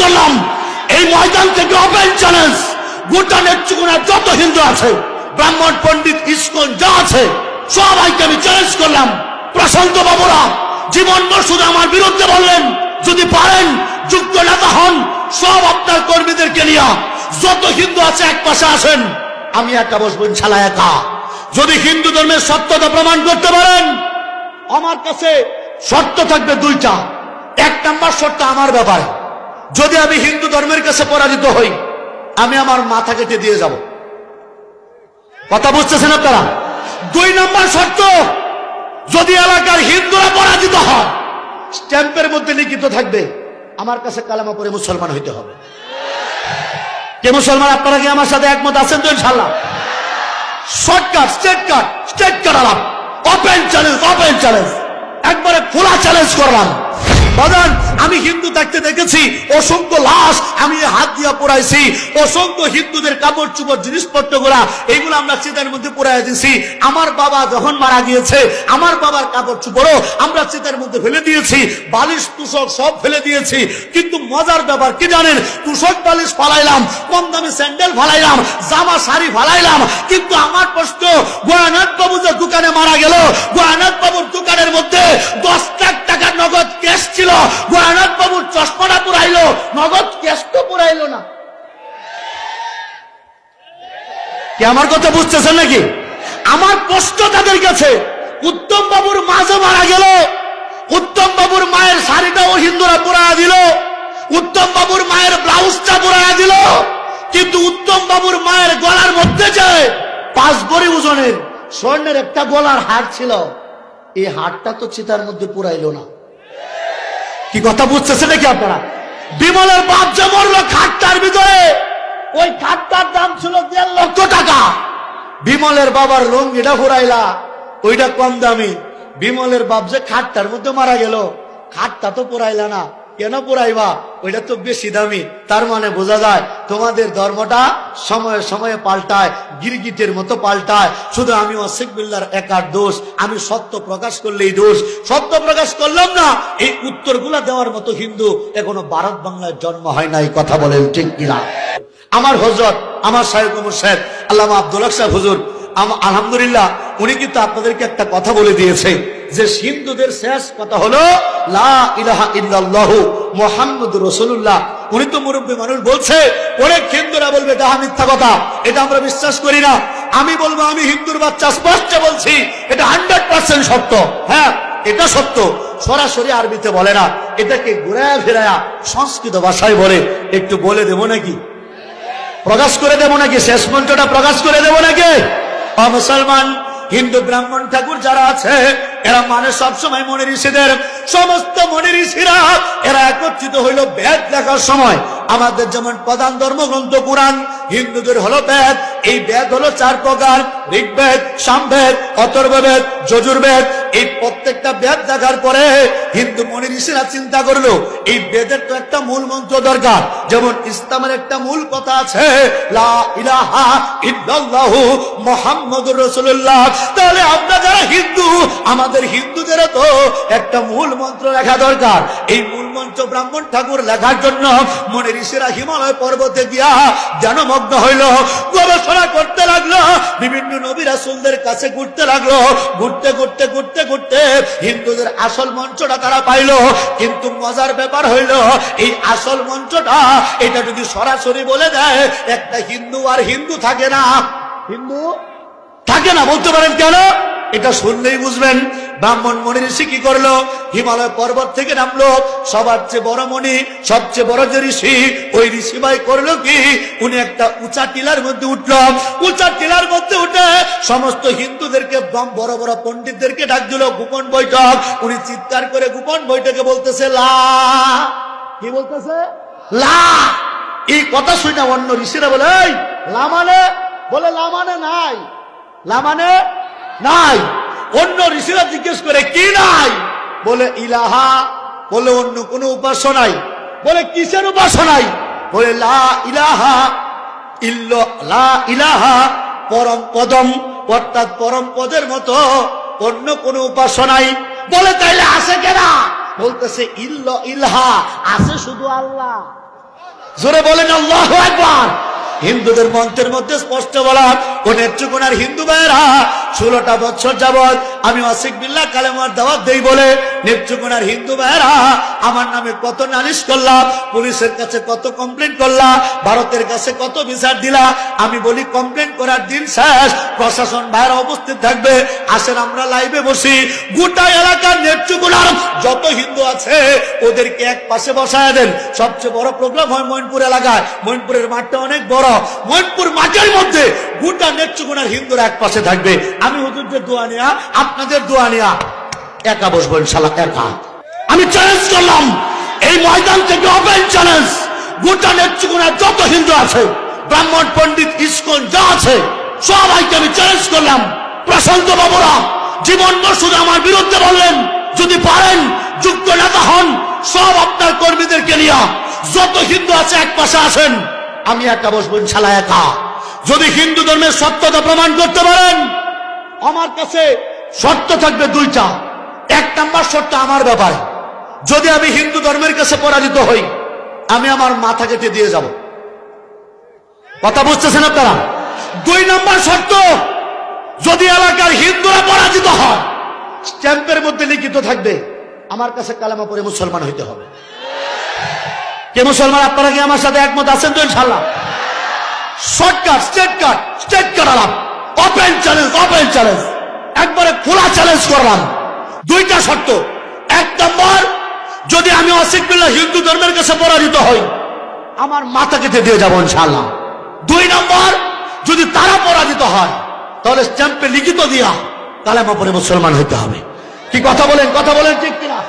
করলাম, এই ময়দান থেকে ওপেন চ্যালেঞ্জ, গোটা নেত্রকোনার যত হিন্দু আছে, ব্রাহ্মণ পণ্ডিত ইসকন যা আছে, সবাইকে আমি চ্যালেঞ্জ করলাম। প্রশান্ত বাবুরা জীবন শুধু আমার বিরুদ্ধে বললেন, যদি পারেন যোগ্য নেতা হন, সব আপনার কর্মীদেরকে নিয়ে যত হিন্দু আছে এক পাশে আসেন, আমি একা বসবো ইনশাআল্লাহ একা। যদি হিন্দু ধর্মের সত্যতা প্রমাণ করতে পারেন, আমার কাছে শর্ত থাকবে দুইটা। এক নাম্বার শর্ত আমার ব্যাপারে, যদি আমি হিন্দু ধর্মের কাছে পরাজিত হই, আমি আমার মাথা কেটে দিয়ে যাব। কথা বুঝতেছেন আপনারা? দুই নাম্বার শর্ত, যদি এলাকার হিন্দুরা পরাজিত হয়, স্ট্যাম্পের মধ্যে লিখিত থাকবে আমার কাছে কালেমা পড়ে মুসলমান হইতে হবে। কে মুসলমান? আপনারা কি আমার সাথে একমত আছেন তো? ইনশাআল্লাহ। শর্টকাট, স্ট্রেট কাট আলাপ, ওপেন চ্যালেঞ্জ, ওপেন চ্যালেঞ্জ, একবারে খোলা চ্যালেঞ্জ করলাম। বাজান, আমি হিন্দু থাকতে দেখেছি অসংখ্য লাশ আমি হাত দিয়া পোড়াইছি, অসংখ্য হিন্দুদের কাপড় চুপড় জিনিসপত্র গুলা এইগুলো আমরা চিতার মধ্যে পোড়াই দিয়েছি। আমার বাবা যখন মারা গিয়েছে, আমার বাবার কাপড় চুপড়ও আমরা চিতার মধ্যে ফেলে দিয়েছি, বালিশ তুষক সব ফেলে দিয়েছি। কিন্তু মজার ব্যাপার কি জানেন? তুষক বালিশ ফালাইলাম, কম দামি স্যান্ডেল ফালাইলাম, জামা শাড়ি ফালাইলাম, কিন্তু আমার প্রশ্ন, গোয়ানাথ বাবু যে দোকানে মারা গেল, গোয়ানাথ বাবুর দোকানের মধ্যে 10 লাখ টাকার নগদ ক্যাশ ছিল, গোয়ানাথ বাবুর চশমাটা পুরাইলো, নগদ ক্যাশ তো পুরাইলো না। কি আমার কথা বুঝতেছেন নাকি? আমার প্রশ্ন তাদের কাছে, উত্তম বাবুর মা যে মারা গেল, উত্তম বাবুর মায়ের শাড়িটাও হিন্দুরা পুরাইয়া দিল, উত্তম বাবুর মায়ের ব্লাউজটা পুরাইয়া দিল, কিন্তু উত্তম বাবুর মায়ের গলার মধ্যে যে 5 ভরি ওজনের স্বর্ণের একটা গলার হার ছিল, এই হারটা তো চিতার মধ্যে পুরাইলো না। কি কথা বুঝতেছে নাকি আপনারা? বিমলের বাপ যে মরলো খাটটার ভিতরে, ওই খাটটার দাম ছিল 1.5 লক্ষ টাকা। বিমলের বাবার লুঙ্গিটা ফুরাইলা, ওইটা কম দামি। বিমলের বাপ যে খাটটার মধ্যে মারা গেল, খাটটা তো পুরাইলা না, কেন পুরাইবা? ওইটা তো বেশি দামি। তার মানে বোঝা যায় তোমাদের ধর্মটা সময়ে সময়ে পাল্টায়, গিরগিটের মতো পাল্টায়। শুধু আমি অশেখ বিল্লার একার দোষ, আমি সত্য প্রকাশ করলেই দোষ। সত্য প্রকাশ করলাম না, এই উত্তরগুলা দেওয়ার মতো হিন্দু এখনো ভারত বাংলায় জন্ম হয় নাই। কথা বলেন ঠিক কিনা? আমার হযরত, আমার শায়খ মুর্শিদ আল্লামা আব্দুল হক সাহেব হুজুর, আলহামদুলিল্লাহ, উনি কিন্তু আপনাদেরকে একটা কথা বলে দিয়েছে যে হিন্দুদের শেষ কথা হলো লা ইলাহা ইল্লাল্লাহু মুহাম্মাদুর রাসূলুল্লাহ। উনি তো মুরব্বী মানুষ, বলছে অনেক হিন্দুরা বলবে যাহা মিথ্যা কথা, এটা আমরা বিশ্বাস করি না। আমি বলবো, আমি হিন্দুর বাচ্চা, স্পষ্ট বলছি, এটা 100% সত্য। হ্যাঁ, এটা সত্য। সরাসরি আরবিতে বলে না, এটাকে ঘুরায়া ফেরায়া সংস্কৃত ভাষায় বলে। একটু বলে দেবো নাকি? প্রকাশ করে দেবো নাকি? শেষ মন্ত্রটা প্রকাশ করে দেবো নাকি? মুসলমান হিন্দু ব্রাহ্মণ ঠাকুর যারা আছে, এরা মানে সবসময় মনি ঋষিদের। সমস্ত মনি ঋষিরা এরা একত্রিত হইল বেদ লেখার সময়। আমাদের যেমন প্রধান ধর্মগ্রন্থ কোরআন, হিন্দুদের হলো বেদ। এই বেদ হলো 4 প্রকার: ঋগ্বেদ, সামবেদ, অথর্ববেদ, যজুর্বেদ। এই প্রত্যেকটা বেদ দেখার পরে হিন্দু মনি ঋষিরা চিন্তা করলো, এই বেদের তো একটা মূল মন্ত্র দরকার। যেমন ইসলামের একটা মূল কথা আছে, লা ইলাহা ইল্লাল্লাহু মুহাম্মাদুর রাসূলুল্লাহ। তাহলে আমরা যারা হিন্দু, আমাদের হিন্দুদেরও তো একটা মূল মন্ত্র লেখা দরকার। এই মূল মন্ত্র ব্রাহ্মণ ঠাকুর লেখার জন্য মনি ঋষিরা হিমালয় পর্বতে গিয়া ধ্যানমগ্ন হইল, গবেষণা করতে লাগলো, বিভিন্ন নবী রাসূলদের কাছে ঘুরতে লাগলো। ঘুরতে ঘুরতে ঘুরতে ঘুরতে হিন্দুদের আসল মন্ত্রটা তারা পাইল। কিন্তু মজার ব্যাপার হইল, এই আসল মন্ত্রটা এটা যদি সরাসরি বলে দেয়, একটা হিন্দু আর হিন্দু থাকে না, হিন্দু থাকে না। বলতে পারেন কেন? এটা শুনলেই বুঝবেন। ব্রাহ্মণ মনি ঋষি কি করলো? হিমালয় পর্বত থেকে নামলো, সবার চেয়ে বড় মনি, সবচেয়ে বড় যে ঋষি, ওই ঋষি ভাই করলো কি, উনি একটা উঁচা টিলার মধ্যে উঠলো। উঁচা টিলার মধ্যে উঠে সমস্ত হিন্দুদেরকে, বড় বড় পণ্ডিতদেরকে ডাক দিল গোপন বৈঠক। উনি চিৎকার করে গোপন বৈঠকে বলতেছে লা। কি বলতেছে? লা। এই কথা শুনে অন্য ঋষিরা বলে, এই লা মানে? বলে লা মানে নাই, লা মানে নাই। অন্য ঋষিরা জিজ্ঞেস করে কি নাই? বলে ইলাহা। বলে অন্য কোন উপাসনাই। বলে কিসের উপাসনাই? বলে লা ইলাহা ইল্লা, লা ইলাহা পরম পদম, অর্থাৎ পরম পদের মতো অন্য কোন উপাসনাই। বলে তাইলে আছে কেনা? বলতেছে ইল্লা ইলাহা, আছে শুধু আল্লাহ। জোরে বলেন আল্লাহু আকবার। হিন্দুদের মন্ত্রের মধ্যে স্পষ্ট বলা, ও নেত্রকোনার হিন্দু ভাইয়েরা 16টা বছর যাবৎ আমি ওয়াসিক বিল্লাহ কালেমার দাওয়াত দেই বলে নেত্রকোনার হিন্দু ভাইয়েরা আমার নামে কত নালিশ করলা, পুলিশের কাছে কত কমপ্লেন করলা, ভারতের কাছে কত বিচার দিলা। আমি বলি কমপ্লেন করার দিন শেষ, প্রশাসন ভাইয়েরা উপস্থিত থাকবে, আসেন আমরা লাইভে বসি, গোটা এলাকার নেত্রকোনার যত হিন্দু আছে ওদেরকে এক পাশে বসায় দেন। সবচেয়ে বড় প্রোগ্রাম হয় মইনপুর এলাকায়, মইনপুরের মাঠটা অনেক বড়, মইনপুর মাঠের মধ্যে গোটা নেত্রকোনার হিন্দুরা এক পাশে থাকবে। আমি হুজুরদের দোয়া নিয়া, আপনাদের দোয়া নিয়া একা বসবো ইনশাআল্লাহ, একা। আমি চ্যালেঞ্জ করলাম এই ময়দান থেকে, ওপেন চ্যালেঞ্জ, গোটা নেত্রকোনার যত হিন্দু আছে, ব্রাহ্মণ পণ্ডিত ইসকন যা আছে সবাইকে আমি চ্যালেঞ্জ করলাম। প্রশান্ত বাবুরা জীবন শুধু আমার বিরুদ্ধে বললেন, যদি পারেন যুক্ত নেতা হন, সব আপনার কর্মীদেরকে নিয়ে যত হিন্দু আছে এক পাশে আসেন, আমি একা বসবো ইনশাআল্লাহ, একা। যদি হিন্দু ধর্মের সত্যতা প্রমাণ করতে পারেন, আমার কাছে শর্ত থাকবে দুইটা। এক নাম্বার শর্ত আমার ব্যাপারে, যদি আমি হিন্দু ধর্মের কাছে পরাজিত হই, আমি আমার মাথা কেটে দিয়ে যাব। কথা বুঝতেছেন আপনারা? 2 নম্বর শর্ত, যদি এলাকার হিন্দুরা পরাজিত হয়, স্ট্যাম্পের মধ্যে লিখিত থাকবে আমার কাছে কালেমা পড়ে মুসলমান হইতে হবে। কে মুসলমান? আপনারা কি আমার সাথে একমত আছেন তো ইনশাআল্লাহ? শর্টকাট, স্ট্রেট কাট আলাপ, ওপেন চ্যালেঞ্জ, ওপেন চ্যালেঞ্জ, একবারে খোলা চ্যালেঞ্জ করলাম। 2টা শর্ত। 1 নম্বর, যদি আমি ওয়াসিক বিল্লাহ হিন্দু ধর্মের কাছে পরাজিত হই, আমার মাথা কেটে দিয়ে যাবো ইনশাআল্লাহ। 2 নম্বর, যদি তারা পরাজিত হয়, তাহলে স্ট্যাম্পে লিখিত দিয়া কালেমা পড়ে মুসলমান হইতে হবে। কি কথা বলেন? কথা বলেন ঠিক কিনা?